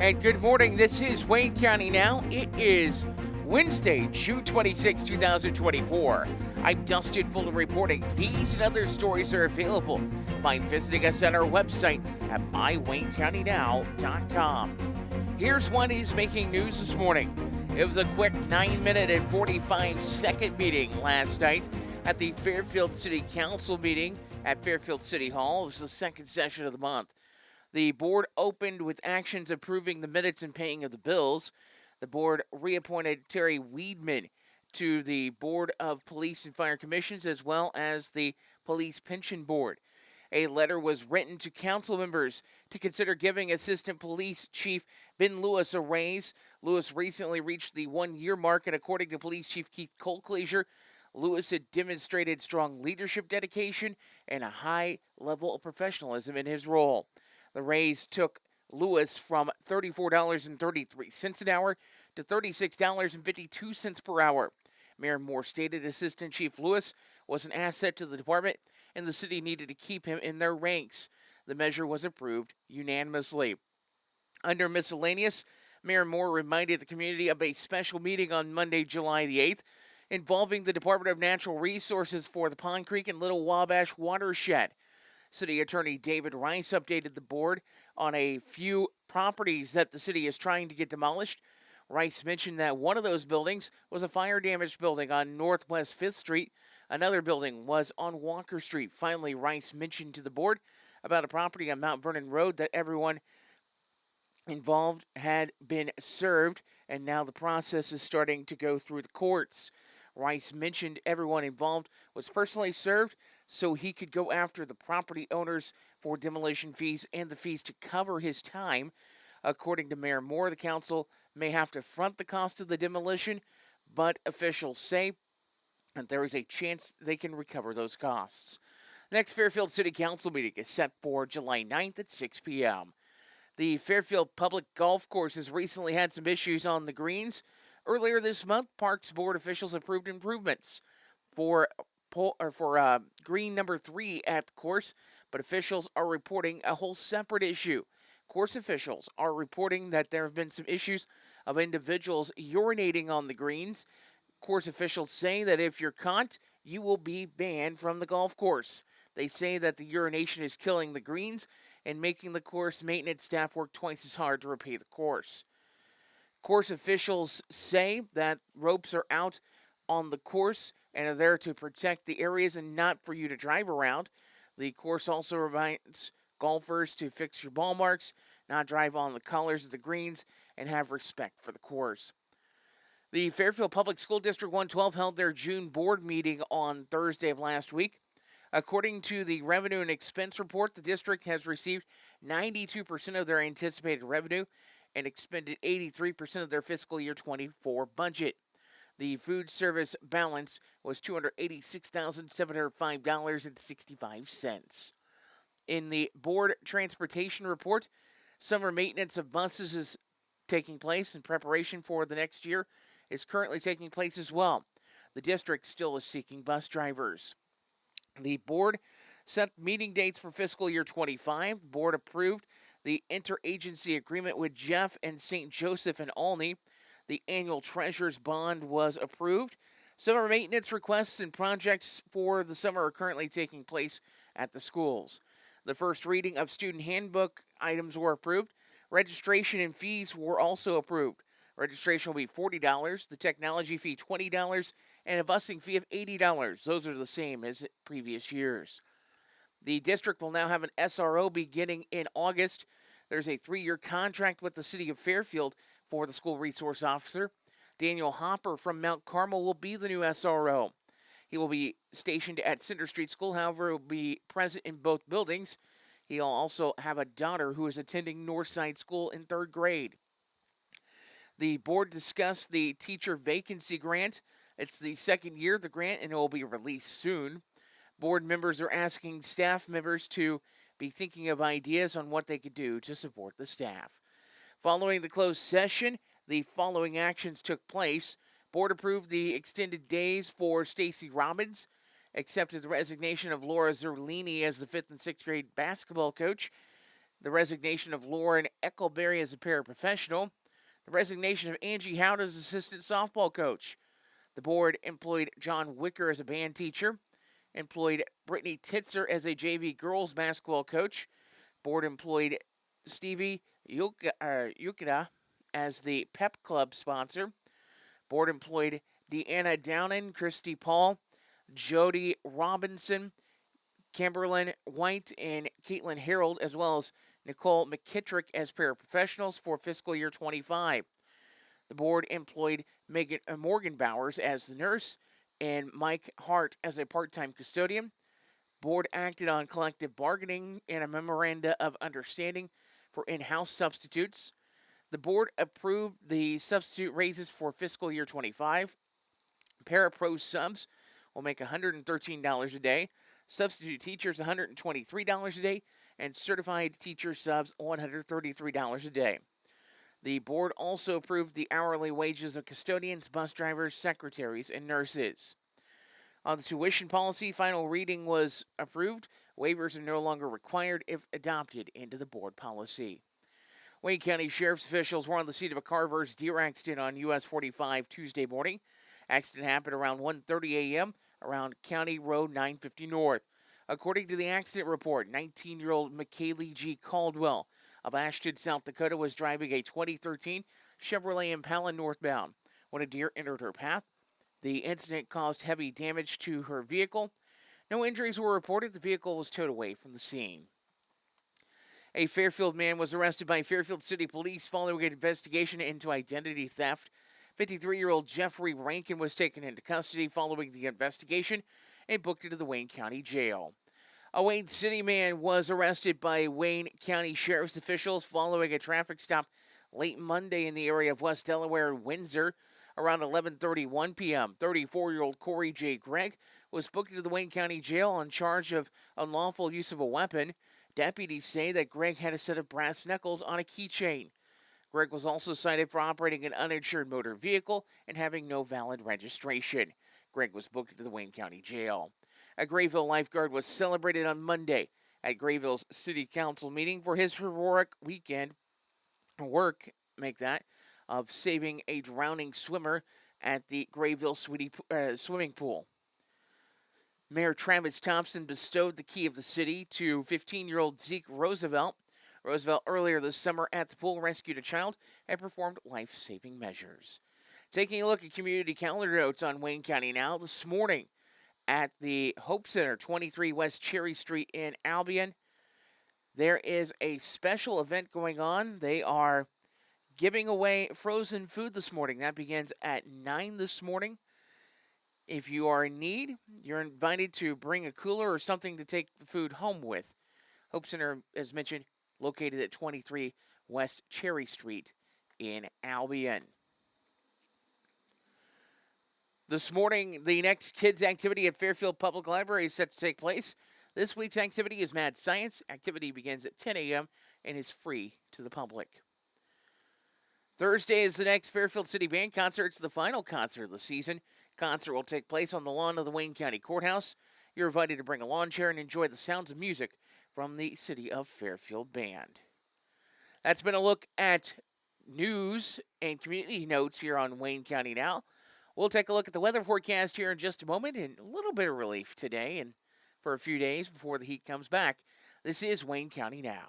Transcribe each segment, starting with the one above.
And good morning. This is Wayne County Now. It is Wednesday, June 26, 2024. I'm Dustin Fuller reporting. These and other stories are available by visiting us on our website at mywaynecountynow.com. Here's what is making news this morning. It was a quick 9-minute and 45-second meeting last night at the Fairfield City Council meeting at Fairfield City Hall. It was the second session of the month. The board opened with actions approving the minutes and paying of the bills. The board reappointed Terry Weedman to the Board of Police and Fire Commissions as well as the Police Pension Board. A letter was written to council members to consider giving Assistant Police Chief Ben Lewis a raise. Lewis recently reached the 1-year mark, and according to Police Chief Keith Colclasure, Lewis had demonstrated strong leadership dedication and a high level of professionalism in his role. The raise took Lewis from $34.33 an hour to $36.52 per hour. Mayor Moore stated Assistant Chief Lewis was an asset to the department and the city needed to keep him in their ranks. The measure was approved unanimously. Under miscellaneous, Mayor Moore reminded the community of a special meeting on Monday, July the 8th, involving the Department of Natural Resources for the Pond Creek and Little Wabash watershed. City Attorney David Rice updated the board on a few properties that the city is trying to get demolished. Rice mentioned that one of those buildings was a fire-damaged building on Northwest 5th Street. Another building was on Walker Street. Finally, Rice mentioned to the board about a property on Mount Vernon Road that everyone involved had been served, and now the process is starting to go through the courts. Rice mentioned everyone involved was personally served so he could go after the property owners for demolition fees and the fees to cover his time. According to Mayor Moore, the council may have to front the cost of the demolition, but officials say that there is a chance they can recover those costs. The next Fairfield City Council meeting is set for July 9th at 6 p.m. The Fairfield Public Golf Course has recently had some issues on the greens. Earlier this month, Parks Board officials approved improvements for green number 3 at the course, but officials are reporting a whole separate issue. Course officials are reporting that there have been some issues of individuals urinating on the greens. Course officials say that if you're caught, you will be banned from the golf course. They say that the urination is killing the greens and making the course maintenance staff work twice as hard to repair the course. Course officials say that ropes are out on the course and are there to protect the areas and not for you to drive around. The course also reminds golfers to fix your ball marks, not drive on the colors of the greens, and have respect for the course. The Fairfield Public School District 112 held their June board meeting on Thursday of last week. According to the revenue and expense report, the district has received 92% of their anticipated revenue and expended 83% of their fiscal year 24 budget. The food service balance was $286,705.65. In the board transportation report, summer maintenance of buses is taking place in preparation for the next year is currently taking place as well. The district still is seeking bus drivers. The board set meeting dates for fiscal year 25. The board approved the interagency agreement with Jeff and St. Joseph and Olney. The annual treasurer's bond was approved. Summer maintenance requests and projects for the summer are currently taking place at the schools. The first reading of student handbook items were approved. Registration and fees were also approved. Registration will be $40, the technology fee $20, and a busing fee of $80. Those are the same as previous years. The district will now have an SRO beginning in August. There's a 3-year contract with the city of Fairfield for the school resource officer. Daniel Hopper from Mount Carmel will be the new SRO. He will be stationed at Center Street School, however, will be present in both buildings. He'll also have a daughter who is attending Northside School in 3rd grade. The board discussed the teacher vacancy grant. It's the second year of the grant and it will be released soon. Board members are asking staff members to be thinking of ideas on what they could do to support the staff. Following the closed session, the following actions took place. Board approved the extended days for Stacy Robbins, accepted the resignation of Laura Zerlini as the 5th and 6th grade basketball coach. the resignation of Lauren Eckelberry as a paraprofessional, the resignation of Angie Howard as assistant softball coach. The board employed John Wicker as a band teacher, employed Brittany Titzer as a JV girls basketball coach. Board employed Stevie Yukida as the pep club sponsor. Board employed Deanna Downen, Christy Paul, Jody Robinson, Kimberlyn White, and Caitlin Harold, as well as Nicole McKittrick as paraprofessionals for fiscal year 25. The board employed Megan Morgan Bowers as the nurse and Mike Hart as a part-time custodian. Board acted on collective bargaining and a memoranda of understanding for in-house substitutes. The board approved the substitute raises for fiscal year 25. Parapro subs will make $113 a day. Substitute teachers $123 a day, and certified teacher subs $133 a day. The board also approved the hourly wages of custodians, bus drivers, secretaries, and nurses. On the tuition policy, final reading was approved. Waivers are no longer required if adopted into the board policy. Wayne County Sheriff's officials were on the scene of a car versus deer accident on US 45 Tuesday morning. Accident happened around 1:30 a.m. around County Road 950 North. According to the accident report, 19-year-old McKaylee G. Caldwell of Ashton, South Dakota, was driving a 2013 Chevrolet Impala northbound when a deer entered her path. The incident caused heavy damage to her vehicle. No injuries were reported. The vehicle was towed away from the scene. A Fairfield man was arrested by Fairfield City Police following an investigation into identity theft. 53-year-old Jeffrey Rankin was taken into custody following the investigation and booked into the Wayne County Jail. A Wayne City man was arrested by Wayne County Sheriff's officials following a traffic stop late Monday in the area of West Delaware and Windsor. Around 11:31 p.m., 34-year-old Corey J. Gregg was booked into the Wayne County Jail on charge of unlawful use of a weapon. Deputies say that Gregg had a set of brass knuckles on a keychain. Gregg was also cited for operating an uninsured motor vehicle and having no valid registration. Gregg was booked into the Wayne County Jail. A Grayville lifeguard was celebrated on Monday at Grayville's City Council meeting for his heroic weekend work, of saving a drowning swimmer at the Grayville swimming pool. Mayor Travis Thompson bestowed the key of the city to 15-year-old Zeke Roosevelt. Roosevelt earlier this summer at the pool rescued a child and performed life-saving measures. Taking a look at community calendar notes on Wayne County Now this morning at the Hope Center, 23 West Cherry Street in Albion. There is a special event going on. They are giving away frozen food this morning. That begins at 9 this morning. If you are in need, you're invited to bring a cooler or something to take the food home with. Hope Center, as mentioned, located at 23 West Cherry Street in Albion. This morning, the next kids' activity at Fairfield Public Library is set to take place. This week's activity is Mad Science. Activity begins at 10 a.m. and is free to the public. Thursday is the next Fairfield City Band concert. It's the final concert of the season. Concert will take place on the lawn of the Wayne County Courthouse. You're invited to bring a lawn chair and enjoy the sounds of music from the City of Fairfield Band. That's been a look at news and community notes here on Wayne County Now. We'll take a look at the weather forecast here in just a moment, and a little bit of relief today and for a few days before the heat comes back. This is Wayne County Now.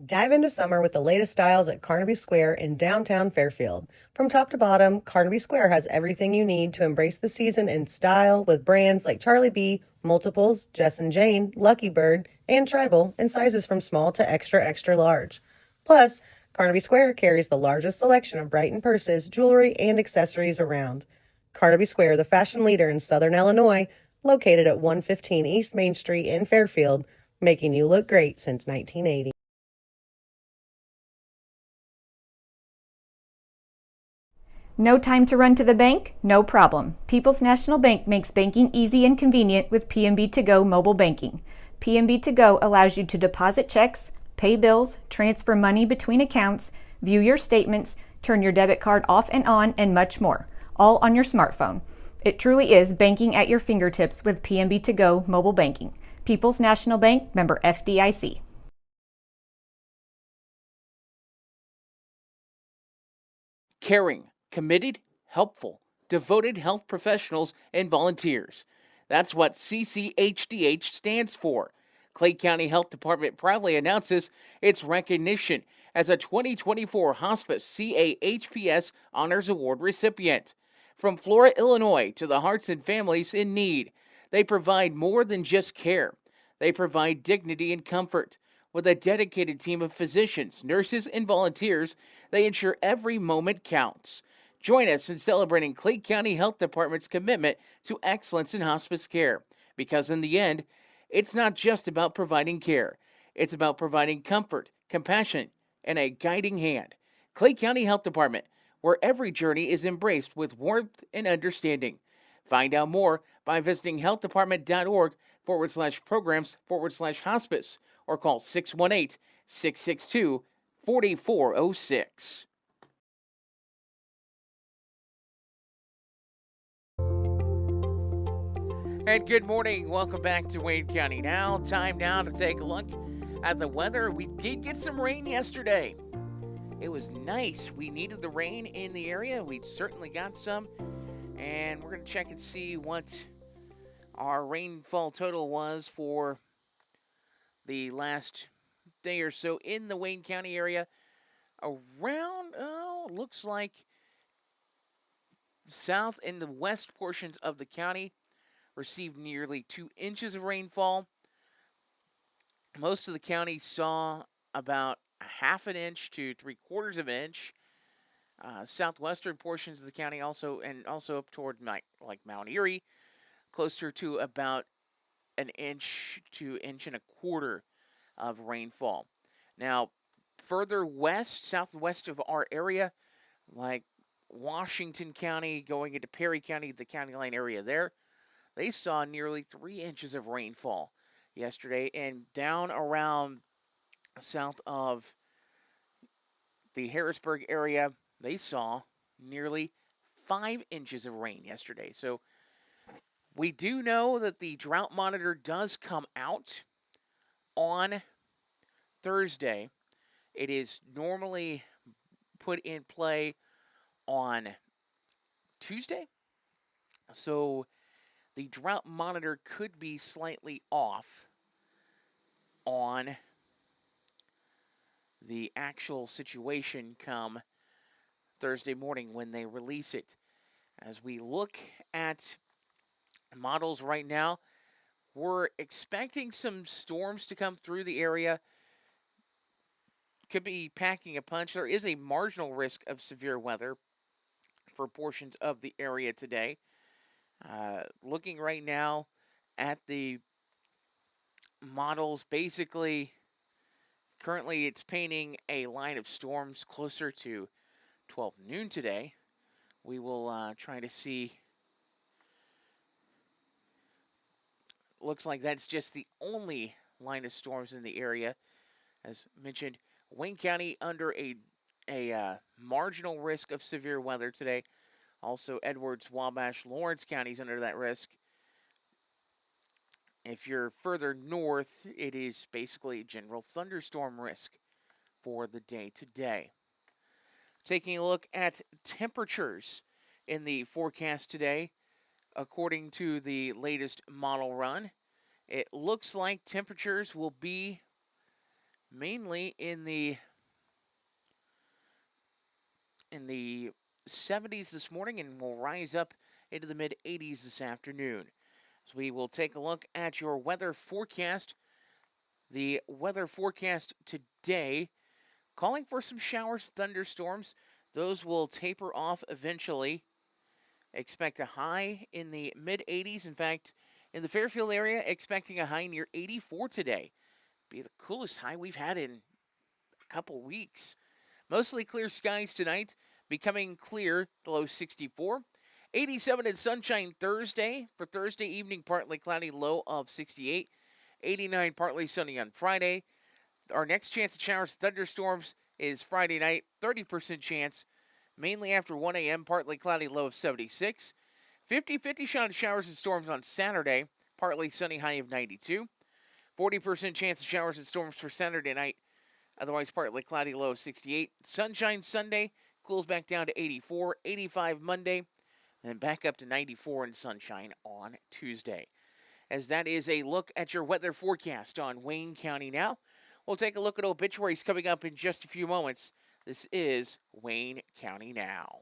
Dive into summer with the latest styles at Carnaby Square in downtown Fairfield. From top to bottom, Carnaby Square has everything you need to embrace the season in style with brands like Charlie B, Multiples, Jess & Jane, Lucky Bird, and Tribal in sizes from small to extra, extra large. Plus, Carnaby Square carries the largest selection of Brighton purses, jewelry, and accessories around. Carnaby Square, the fashion leader in Southern Illinois, located at 115 East Main Street in Fairfield, making you look great since 1980. No time to run to the bank? No problem. People's National Bank makes banking easy and convenient with PNB To Go mobile banking. PNB To Go allows you to deposit checks, pay bills, transfer money between accounts, view your statements, turn your debit card off and on, and much more, all on your smartphone. It truly is banking at your fingertips with PNB To Go mobile banking. People's National Bank, member FDIC. caring, committed, helpful, devoted health professionals and volunteers. That's what CCHDH stands for. Clay County Health Department proudly announces its recognition as a 2024 Hospice CAHPS Honors Award recipient. From Flora, Illinois to the hearts and families in need, they provide more than just care. They provide dignity and comfort. With a dedicated team of physicians, nurses, and volunteers, they ensure every moment counts. Join us in celebrating Clay County Health Department's commitment to excellence in hospice care. Because in the end, it's not just about providing care. It's about providing comfort, compassion, and a guiding hand. Clay County Health Department, where every journey is embraced with warmth and understanding. Find out more by visiting healthdepartment.org/programs/hospice or call 618-662-4406. And good morning. Welcome back to Wayne County Now. Time now to take a look at the weather. We did get some rain yesterday. It was nice. We needed the rain in the area. We certainly got some. And we're going to check and see what our rainfall total was for the last day or so in the Wayne County area. Around, looks like south and the west portions of the county received nearly 2 inches of rainfall. Most of the county saw about a half an inch to 3/4 of an inch. Southwestern portions of the county also up toward like Mount Erie, closer to about an inch to inch and a quarter of rainfall. Now, further west, southwest of our area, like Washington County, going into Perry County, the county line area there, they saw nearly 3 inches of rainfall yesterday. And down around south of the Harrisburg area, they saw nearly 5 inches of rain yesterday. So we do know that the drought monitor does come out on Thursday. It is normally put in play on Tuesday. So the drought monitor could be slightly off on the actual situation come Thursday morning when they release it. As we look at models right now, we're expecting some storms to come through the area. Could be packing a punch. There is a marginal risk of severe weather for portions of the area today. Looking right now at the models, basically, currently it's painting a line of storms closer to 12 noon today. We will try to see. Looks like that's just the only line of storms in the area. As mentioned, Wayne County under a marginal risk of severe weather today. Also, Edwards, Wabash, Lawrence counties under that risk. If you're further north, it is basically general thunderstorm risk for the day today. Taking a look at temperatures in the forecast today, according to the latest model run, it looks like temperatures will be mainly in the 70s this morning and will rise up into the mid-80s this afternoon. So we will take a look at your weather forecast. The weather forecast today, calling for some showers, thunderstorms. Those will taper off eventually. Expect a high in the mid-80s. In fact, in the Fairfield area, expecting a high near 84 today. Be the coolest high we've had in a couple weeks. Mostly clear skies tonight, becoming clear, the low 64. 87 in sunshine Thursday. For Thursday evening, partly cloudy, low of 68. 89 partly sunny on Friday. Our next chance of showers and thunderstorms is Friday night, 30% chance, mainly after 1 a.m., partly cloudy, low of 76. 50-50 shot of showers and storms on Saturday, partly sunny, high of 92. 40% chance of showers and storms for Saturday night, otherwise partly cloudy, low of 68. Sunshine Sunday, cools back down to 84, 85 Monday, and back up to 94 and sunshine on Tuesday. As that is a look at your weather forecast on Wayne County Now. We'll take a look at obituaries coming up in just a few moments. This is Wayne County Now.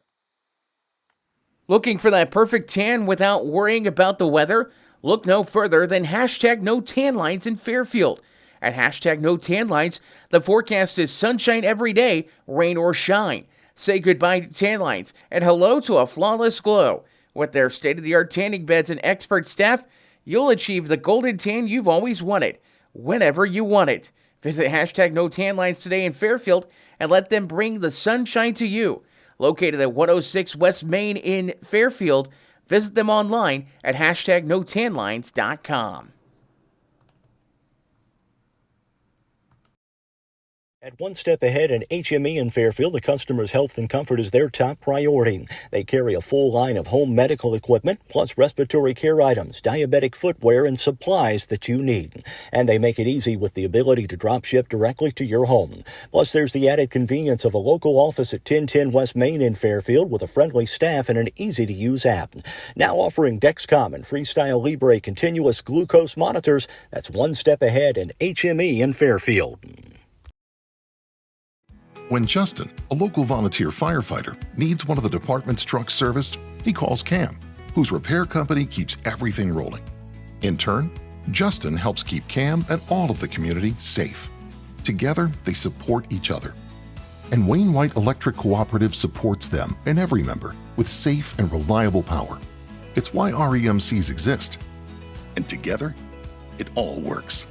Looking for that perfect tan without worrying about the weather? Look no further than hashtag no tan lines in Fairfield. At hashtag no tan lines, the forecast is sunshine every day, rain or shine. Say goodbye to tan lines and hello to a flawless glow. With their state-of-the-art tanning beds and expert staff, you'll achieve the golden tan you've always wanted, whenever you want it. Visit hashtag no tan lines today in Fairfield and let them bring the sunshine to you. Located at 106 West Main in Fairfield, visit them online at hashtagnotanlines.com. At One Step Ahead and HME in Fairfield, the customer's health and comfort is their top priority. They carry a full line of home medical equipment, plus respiratory care items, diabetic footwear, and supplies that you need. And they make it easy with the ability to drop ship directly to your home. Plus, there's the added convenience of a local office at 1010 West Main in Fairfield with a friendly staff and an easy-to-use app. Now offering Dexcom and Freestyle Libre continuous glucose monitors. That's One Step Ahead and HME in Fairfield. When Justin, a local volunteer firefighter, needs one of the department's trucks serviced, he calls Cam, whose repair company keeps everything rolling. In turn, Justin helps keep Cam and all of the community safe. Together, they support each other. And Wayne White Electric Cooperative supports them and every member with safe and reliable power. It's why REMCs exist. And together, it all works.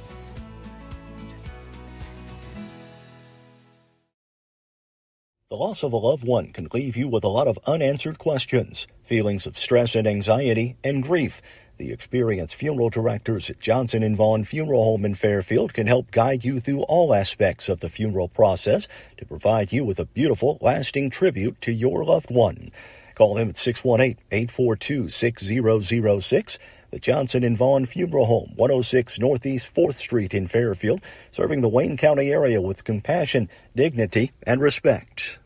The loss of a loved one can leave you with a lot of unanswered questions, feelings of stress and anxiety, and grief. The experienced funeral directors at Johnson & Vaughn Funeral Home in Fairfield can help guide you through all aspects of the funeral process to provide you with a beautiful, lasting tribute to your loved one. Call them at 618-842-6006. The Johnson & Vaughn Funeral Home, 106 Northeast 4th Street in Fairfield, serving the Wayne County area with compassion, dignity, and respect.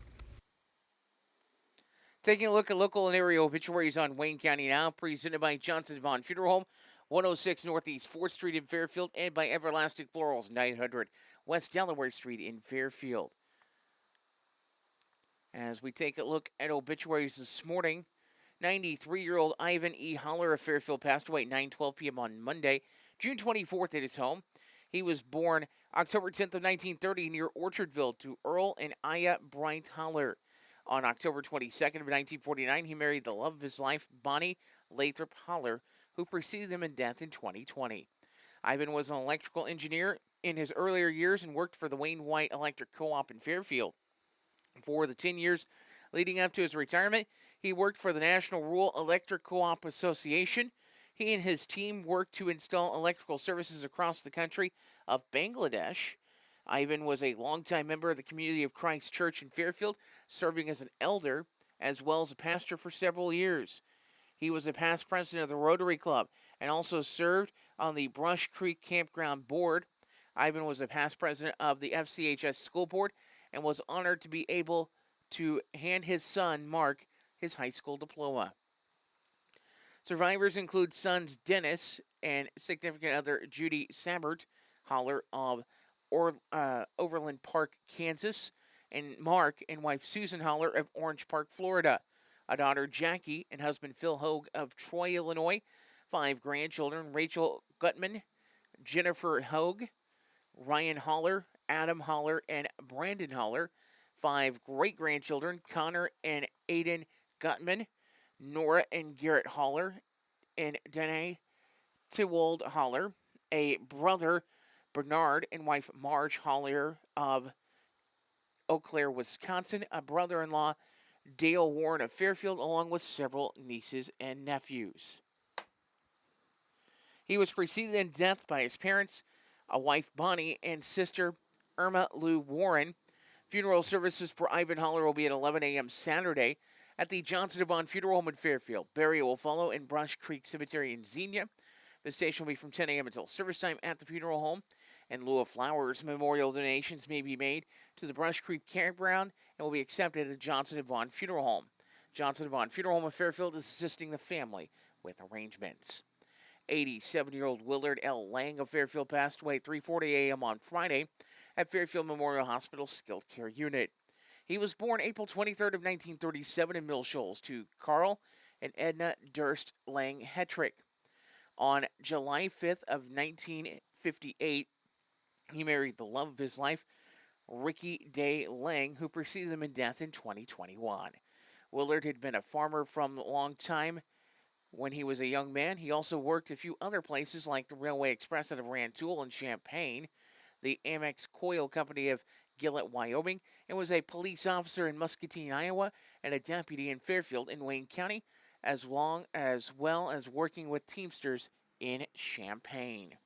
Taking a look at local and area obituaries on Wayne County Now, presented by Johnson & Vaughn Funeral Home, 106 Northeast 4th Street in Fairfield, and by Everlasting Florals, 900 West Delaware Street in Fairfield. As we take a look at obituaries this morning, 93-year-old Ivan E. Holler of Fairfield passed away at 9:12 p.m. on Monday, June 24th at his home. He was born October 10th of 1930 near Orchardville to Earl and Aya Bright Holler. On October 22nd of 1949, he married the love of his life, Bonnie Lathrop Holler, who preceded him in death in 2020. Ivan was an electrical engineer in his earlier years and worked for the Wayne White Electric Co-op in Fairfield. For the 10 years leading up to his retirement, he worked for the National Rural Electric Co-op Association. He and his team worked to install electrical services across the country of Bangladesh. Ivan was a longtime member of the Community of Christ Church in Fairfield, serving as an elder as well as a pastor for several years. He was a past president of the Rotary Club and also served on the Brush Creek Campground Board. Ivan was a past president of the FCHS School Board and was honored to be able to hand his son, Mark, his high school diploma. Survivors include sons Dennis and significant other Judy Sabert Holler of Overland Park, Kansas, and Mark and wife Susan Holler of Orange Park, Florida, a daughter Jackie and husband Phil Hogue of Troy, Illinois, 5 grandchildren Rachel Gutman, Jennifer Hogue, Ryan Holler, Adam Holler, and Brandon Holler, 5 great-grandchildren Connor and Aiden Gutman, Nora and Garrett Holler, and Danae Tiwold Holler, a brother Bernard and wife Marge Holler of Eau Claire, Wisconsin, a brother-in-law Dale Warren of Fairfield, along with several nieces and nephews. He was preceded in death by his parents, a wife Bonnie, and sister Irma Lou Warren. Funeral services for Ivan Holler will be at 11 a.m. Saturday at the Johnson & Vaughn Funeral Home in Fairfield. Burial will follow in Brush Creek Cemetery in Xenia. Visitation will be from 10 a.m. until service time at the funeral home. In lieu of flowers, memorial donations may be made to the Brush Creek Campground and will be accepted at the Johnson and Vaughn Funeral Home. Johnson and Vaughn Funeral Home of Fairfield is assisting the family with arrangements. 87-year-old Willard L. Lang of Fairfield passed away at 3:40 a.m. on Friday at Fairfield Memorial Hospital Skilled Care Unit. He was born April 23rd of 1937 in Mill Shoals to Carl and Edna Durst Lang Hetrick. On July 5th of 1958, he married the love of his life, Ricky Day Lang, who preceded him in death in 2021. Willard had been a farmer from a long time. When he was a young man, he also worked a few other places like the Railway Express out of Rantoul and Champaign, the Amex Coil Company of Gillette, Wyoming, and was a police officer in Muscatine, Iowa, and a deputy in Fairfield in Wayne County, as well as working with Teamsters in Champaign.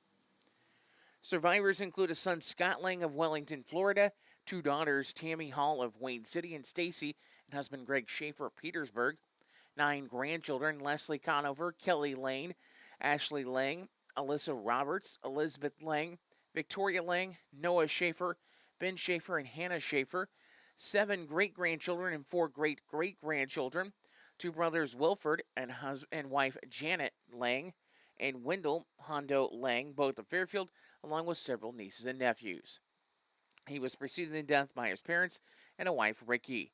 Survivors include a son, Scott Lang of Wellington, Florida, 2 daughters, Tammy Hall of Wayne City and Stacy, and husband Greg Schaefer of Petersburg, 9 grandchildren, Leslie Conover, Kelly Lane, Ashley Lang, Alyssa Roberts, Elizabeth Lang, Victoria Lang, Noah Schaefer, Ben Schaefer, and Hannah Schaefer, 7 great-grandchildren and 4 great-great-grandchildren, 2 brothers, Wilford and wife Janet Lang, and Wendell Hondo Lang, both of Fairfield, along with several nieces and nephews. He was preceded in death by his parents and a wife, Ricky.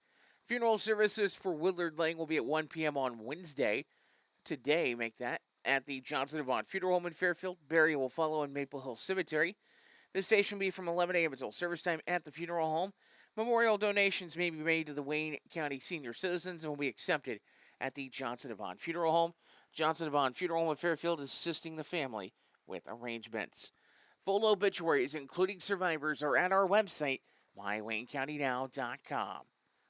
Funeral services for Willard Lang will be at 1 p.m. on Wednesday. Today, at the Johnson and Vaughn Funeral Home in Fairfield. Burial will follow in Maple Hill Cemetery. This station will be from 11 a.m. until service time at the funeral home. Memorial donations may be made to the Wayne County senior citizens and will be accepted at the Johnson and Vaughn Funeral Home. Johnson and Vaughn Funeral Home in Fairfield is assisting the family with arrangements. Full obituaries, including survivors, are at our website, mywaynecountynow.com.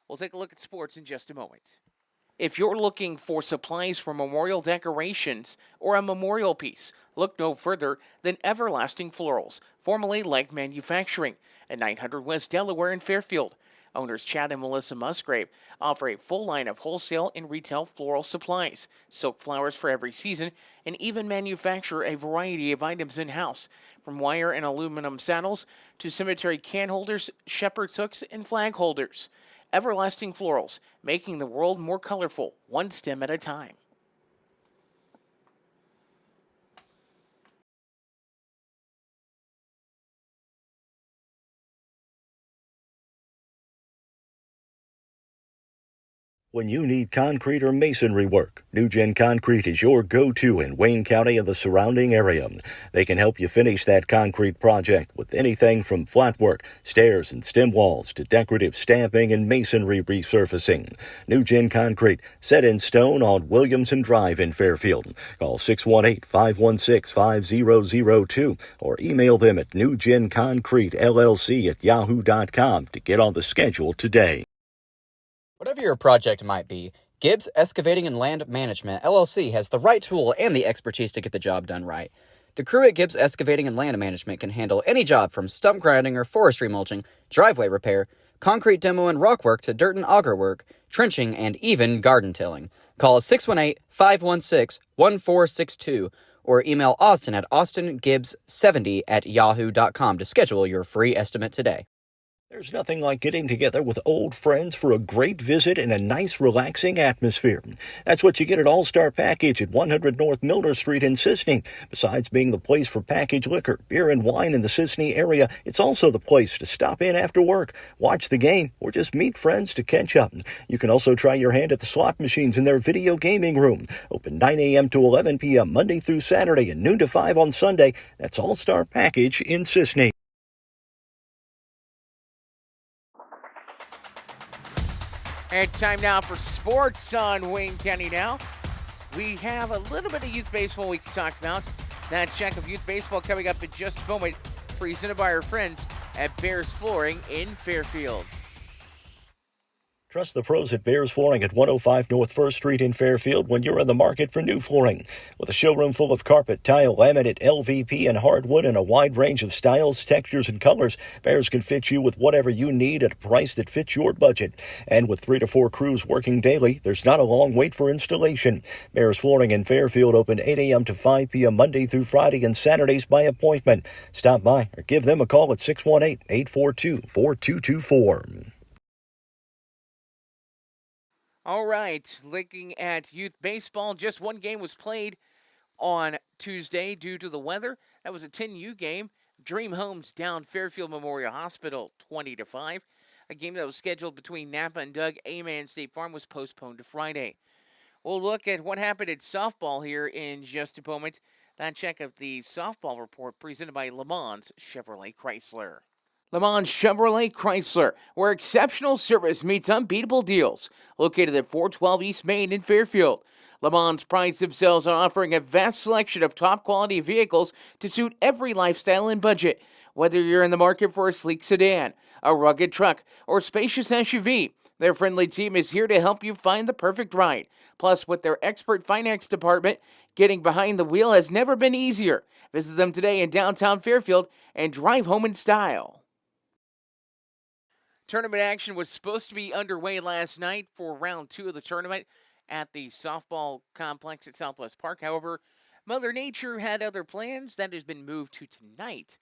We'll take a look at sports in just a moment. If you're looking for supplies for memorial decorations or a memorial piece, look no further than Everlasting Florals, formerly Leg Manufacturing, at 900 West Delaware in Fairfield. Owners Chad and Melissa Musgrave offer a full line of wholesale and retail floral supplies, silk flowers for every season, and even manufacture a variety of items in-house, from wire and aluminum saddles to cemetery can holders, shepherd's hooks, and flag holders. Everlasting Florals, making the world more colorful, one stem at a time. When you need concrete or masonry work, NewGen Concrete is your go-to in Wayne County and the surrounding area. They can help you finish that concrete project with anything from flat work, stairs and stem walls, to decorative stamping and masonry resurfacing. NewGen Concrete, set in stone on Williamson Drive in Fairfield. Call 618-516-5002 or email them at newgenconcretellc@yahoo.com to get on the schedule today. Whatever your project might be, Gibbs Excavating and Land Management, LLC has the right tool and the expertise to get the job done right. The crew at Gibbs Excavating and Land Management can handle any job from stump grinding or forestry mulching, driveway repair, concrete demo and rock work to dirt and auger work, trenching, and even garden tilling. Call 618-516-1462 or email Austin at austingibbs70@yahoo.com to schedule your free estimate today. There's nothing like getting together with old friends for a great visit in a nice, relaxing atmosphere. That's what you get at All-Star Package at 100 North Milner Street in Sisney. Besides being the place for packaged liquor, beer, and wine in the Sisney area, it's also the place to stop in after work, watch the game, or just meet friends to catch up. You can also try your hand at the slot machines in their video gaming room. Open 9 a.m. to 11 p.m. Monday through Saturday and noon to 5 on Sunday. That's All-Star Package in Sisney. And time now for sports on Wayne County Now. We have a little bit of youth baseball we can talk about. That check of youth baseball coming up in just a moment, presented by our friends at Bears Flooring in Fairfield. Trust the pros at Bears Flooring at 105 North 1st Street in Fairfield when you're in the market for new flooring. With a showroom full of carpet, tile, laminate, LVP, and hardwood in a wide range of styles, textures, and colors, Bears can fit you with whatever you need at a price that fits your budget. And with 3 to 4 crews working daily, there's not a long wait for installation. Bears Flooring in Fairfield open 8 a.m. to 5 p.m. Monday through Friday and Saturdays by appointment. Stop by or give them a call at 618-842-4224. All right, looking at youth baseball, just one game was played on Tuesday due to the weather. That was a 10U game. Dream Homes down Fairfield Memorial Hospital 20-5. A game that was scheduled between Napa and Doug Aman State Farm was postponed to Friday. We'll look at what happened at softball here in just a moment. That check of the softball report presented by Le Mans Chevrolet Chrysler. Le Mans Chevrolet Chrysler, where exceptional service meets unbeatable deals. Located at 412 East Main in Fairfield. Le Mans prides themselves on offering a vast selection of top-quality vehicles to suit every lifestyle and budget. Whether you're in the market for a sleek sedan, a rugged truck, or spacious SUV, their friendly team is here to help you find the perfect ride. Plus, with their expert finance department, getting behind the wheel has never been easier. Visit them today in downtown Fairfield and drive home in style. Tournament action was supposed to be underway last night for round 2 of the tournament at the softball complex at Southwest Park. However, Mother Nature had other plans. That has been moved to tonight.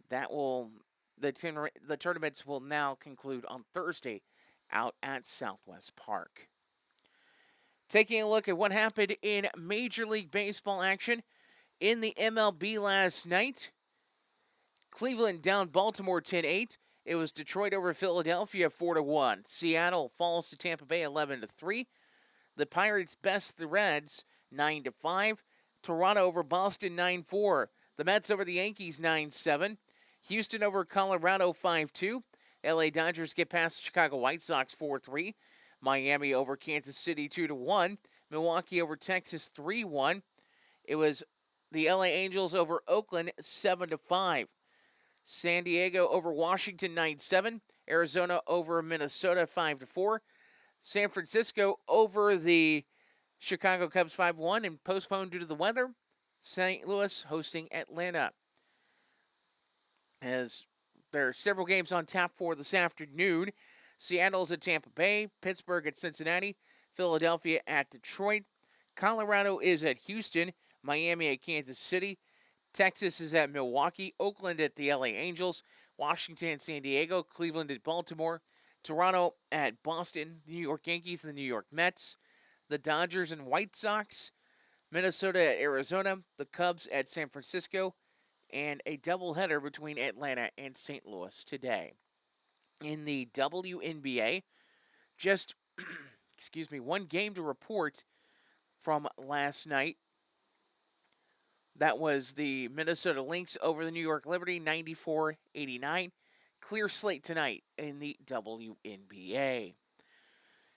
The tournaments will now conclude on Thursday out at Southwest Park. Taking a look at what happened in Major League Baseball action in the MLB last night. Cleveland down Baltimore 10-8. It was Detroit over Philadelphia 4-1. Seattle falls to Tampa Bay 11-3. The Pirates best the Reds 9-5. Toronto over Boston 9-4. The Mets over the Yankees 9-7. Houston over Colorado 5-2. LA Dodgers get past the Chicago White Sox 4-3. Miami over Kansas City 2-1. Milwaukee over Texas 3-1. It was the LA Angels over Oakland 7-5. San Diego over Washington 9-7. Arizona over Minnesota 5-4. San Francisco over the Chicago Cubs 5-1 and postponed due to the weather. St. Louis hosting Atlanta. As there are several games on tap for this afternoon. Seattle's at Tampa Bay, Pittsburgh at Cincinnati, Philadelphia at Detroit. Colorado is at Houston, Miami at Kansas City. Texas is at Milwaukee, Oakland at the LA Angels, Washington and San Diego, Cleveland at Baltimore, Toronto at Boston, New York Yankees and the New York Mets, the Dodgers and White Sox, Minnesota at Arizona, the Cubs at San Francisco, and a doubleheader between Atlanta and St. Louis today. In the WNBA, just, one game to report from last night. That was the Minnesota Lynx over the New York Liberty, 94-89. Clear slate tonight in the WNBA.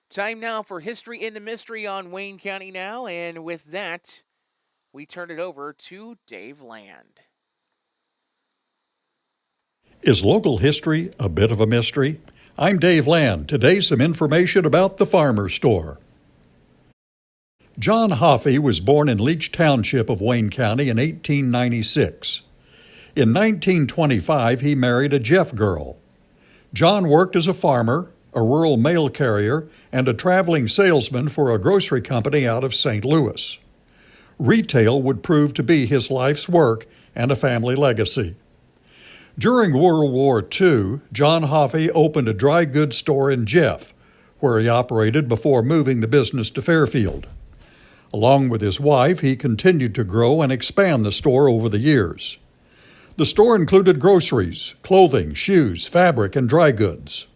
Time now for History in the Mystery on Wayne County Now. And with that, we turn it over to Dave Land. Is local history a bit of a mystery? I'm Dave Land. Today, some information about the Farmer Store. John Hoffey was born in Leech Township of Wayne County in 1896. In 1925, he married a Jeff girl. John worked as a farmer, a rural mail carrier, and a traveling salesman for a grocery company out of St. Louis. Retail would prove to be his life's work and a family legacy. During World War II, John Hoffey opened a dry goods store in Jeff, where he operated before moving the business to Fairfield. Along with his wife, he continued to grow and expand the store over the years. The store included groceries, clothing, shoes, fabric, and dry goods.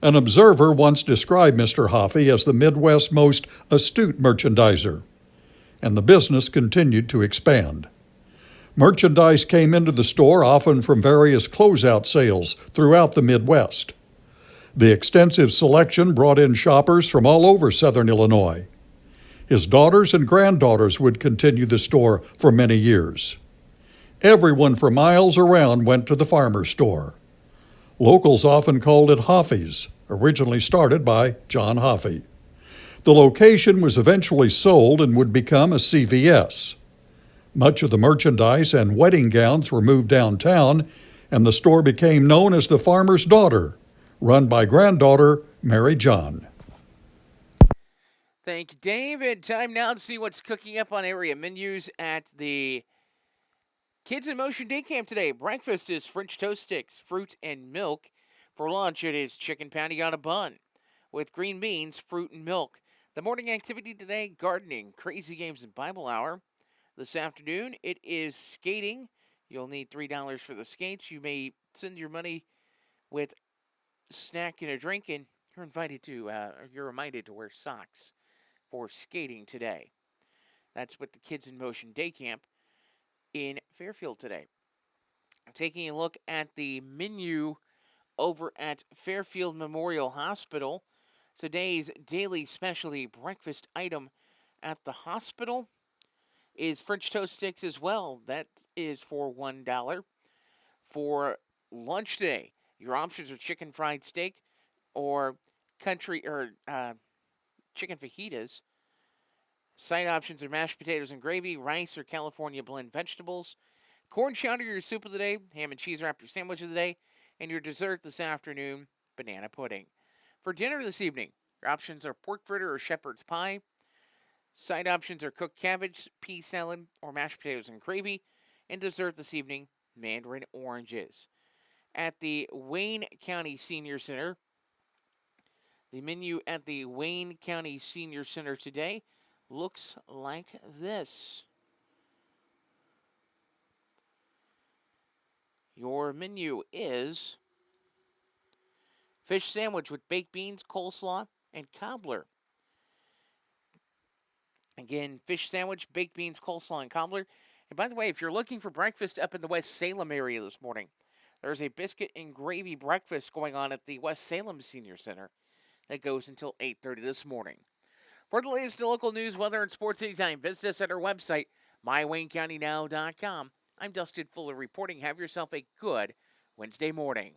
An observer once described Mr. Hoffey as the Midwest's most astute merchandiser, and the business continued to expand. Merchandise came into the store often from various closeout sales throughout the Midwest. The extensive selection brought in shoppers from all over southern Illinois. His daughters and granddaughters would continue the store for many years. Everyone for miles around went to the Farmer Store. Locals often called it Hoffy's, originally started by John Hoffey. The location was eventually sold and would become a CVS. Much of the merchandise and wedding gowns were moved downtown, and the store became known as the Farmer's Daughter, run by granddaughter Mary John. Thank you, David. Time now to see what's cooking up on area menus at the Kids in Motion Day Camp today. Breakfast is French toast sticks, fruit, and milk. For lunch, it is chicken patty on a bun with green beans, fruit, and milk. The morning activity today, gardening, crazy games, and Bible hour. This afternoon, it is skating. You'll need $3 for the skates. You may send your money with a snack and a drink, and you're reminded to wear socks for skating today. That's with the Kids in Motion Day Camp in Fairfield today. Taking a look at the menu over at Fairfield Memorial Hospital. Today's daily specialty breakfast item at the hospital is French toast sticks as well. That is for $1. For lunch today, your options are chicken fried steak or chicken fajitas. Side options are mashed potatoes and gravy, rice or California blend vegetables. Corn chowder, your soup of the day. Ham and cheese wrap, your sandwich of the day. And your dessert this afternoon, banana pudding. For dinner this evening, your options are pork fritter or shepherd's pie. Side options are cooked cabbage, pea salad, or mashed potatoes and gravy. And dessert this evening, mandarin oranges. At the Wayne County Senior Center, the menu at the Wayne County Senior Center today looks like this. Your menu is fish sandwich with baked beans, coleslaw, and cobbler. Again, fish sandwich, baked beans, coleslaw, and cobbler. And by the way, if you're looking for breakfast up in the West Salem area this morning, there's a biscuit and gravy breakfast going on at the West Salem Senior Center that goes until 8:30 this morning. For the latest local news, weather, and sports anytime, visit us at our website, mywaynecountynow.com. I'm Dustin Fuller reporting. Have yourself a good Wednesday morning.